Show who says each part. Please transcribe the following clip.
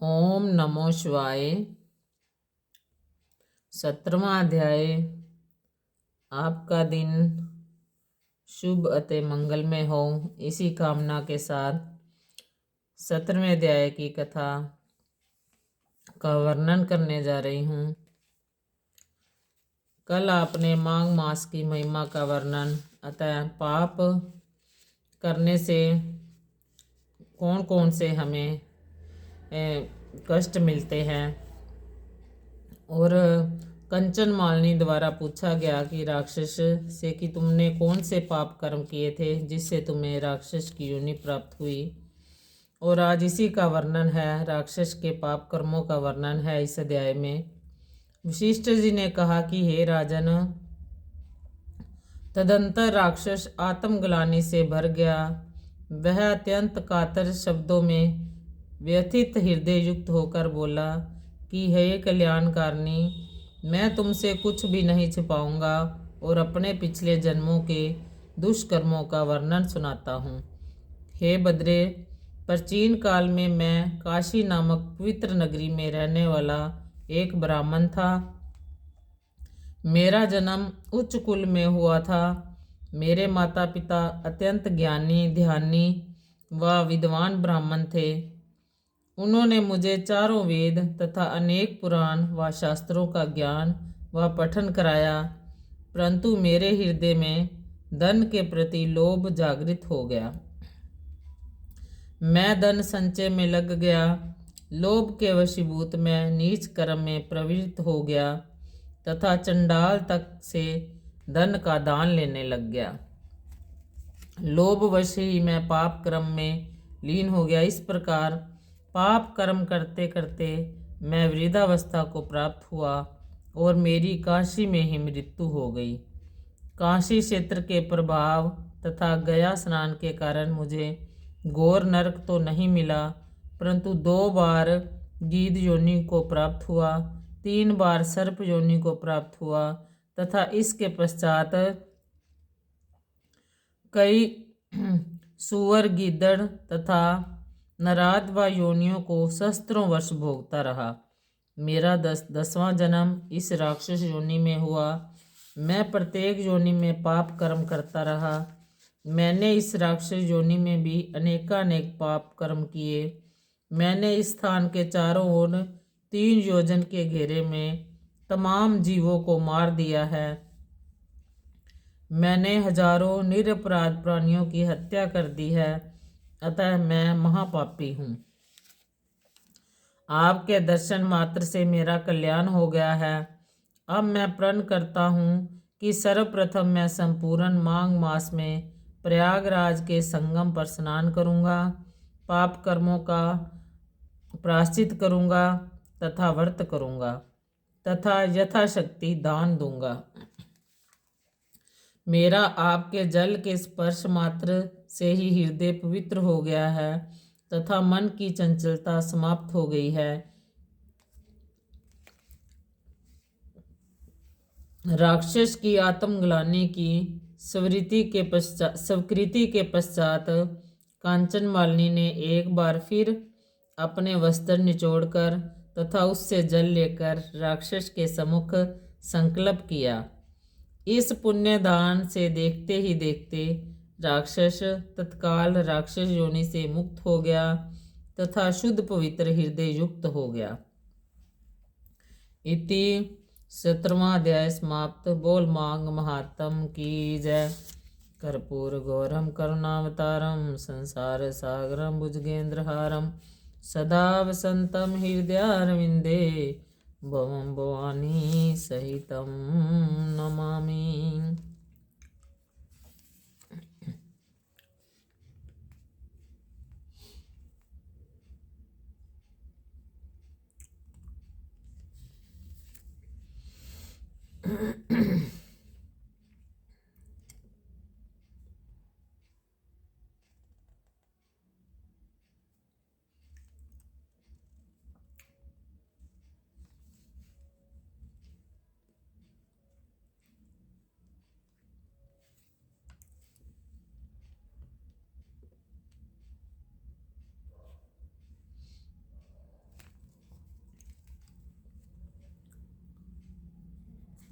Speaker 1: ओम नमो शिवाय। 17वां अध्याय। आपका दिन शुभ अते मंगलमय हो, इसी कामना के साथ 17वें अध्याय की कथा का वर्णन करने जा रही हूँ। कल आपने माघ मास की महिमा का वर्णन, अतः पाप करने से कौन कौन से हमें कष्ट मिलते हैं, और कंचन मालिनी द्वारा पूछा गया कि राक्षस से कि तुमने कौन से पाप कर्म किए थे जिससे तुम्हें राक्षस की योनि प्राप्त हुई। और आज इसी का वर्णन है, राक्षस के पाप कर्मों का वर्णन है इस अध्याय में। वशिष्ठ जी ने कहा कि हे राजन, तदंतर राक्षस आत्मग्लानि से भर गया। वह अत्यंत कातर शब्दों में व्यथित हृदय युक्त होकर बोला कि हे कल्याणकारिणी, मैं तुमसे कुछ भी नहीं छिपाऊंगा और अपने पिछले जन्मों के दुष्कर्मों का वर्णन सुनाता हूँ। हे बद्रे, प्राचीन काल में मैं काशी नामक पवित्र नगरी में रहने वाला एक ब्राह्मण था। मेरा जन्म उच्च कुल में हुआ था। मेरे माता पिता अत्यंत ज्ञानी, ध्यानी व विद्वान ब्राह्मण थे। उन्होंने मुझे चारों वेद तथा अनेक पुराण व शास्त्रों का ज्ञान व पठन कराया, परंतु मेरे हृदय में धन के प्रति लोभ जागृत हो गया। मैं धन संचय में लग गया। लोभ के वशीभूत मैं नीच कर्म में प्रवृत्त हो गया तथा चंडाल तक से धन का दान लेने लग गया। लोभवश ही मैं पाप कर्म में लीन हो गया। इस प्रकार पाप कर्म करते करते मैं वृद्धावस्था को प्राप्त हुआ और मेरी काशी में ही मृत्यु हो गई। काशी क्षेत्र के प्रभाव तथा गया स्नान के कारण मुझे घोर नरक तो नहीं मिला, परंतु 2 बार गीध योनि को प्राप्त हुआ, 3 बार सर्प योनि को प्राप्त हुआ तथा इसके पश्चात कई सुअर, गीदड़ तथा नराद व योनियों को सहस्त्रों वर्ष भोगता रहा। मेरा 10वां जन्म इस राक्षस योनि में हुआ। मैं प्रत्येक योनि में पाप कर्म करता रहा। मैंने इस राक्षस योनि में भी अनेकानेक पाप कर्म किए। मैंने इस स्थान के चारों ओर 3 योजन के घेरे में तमाम जीवों को मार दिया है। मैंने हजारों निरपराध प्राणियों की हत्या कर दी है, अतः मैं महापापी हूँ। आपके दर्शन मात्र से मेरा कल्याण हो गया है। अब मैं प्रण करता हूँ कि सर्वप्रथम मैं संपूर्ण माघ मास में प्रयागराज के संगम पर स्नान करूँगा, पाप कर्मों का प्रायश्चित करूँगा तथा व्रत करूँगा तथा यथाशक्ति दान दूंगा। मेरा आपके जल के स्पर्श मात्र से ही हृदय पवित्र हो गया है तथा मन की चंचलता समाप्त हो गई है। राक्षस की आत्मग्लानि की स्वीकृति के पश्चात कांचन मालिनी ने एक बार फिर अपने वस्त्र निचोड़कर तथा उससे जल लेकर राक्षस के सम्मुख संकल्प किया। इस पुण्य दान से देखते ही देखते राक्षस तत्काल राक्षस योनि से मुक्त हो गया तथा शुद्ध पवित्र हृदय युक्त हो गया। इति 17वां अध्याय समाप्त। बोल माघ महात्म की जय। कर्पूर गौरम करुणावतारम संसार सागरम भुजगेंद्रहारम सदा वसंतम हृदयारविंदे भवम भवानी सहितम नमामि।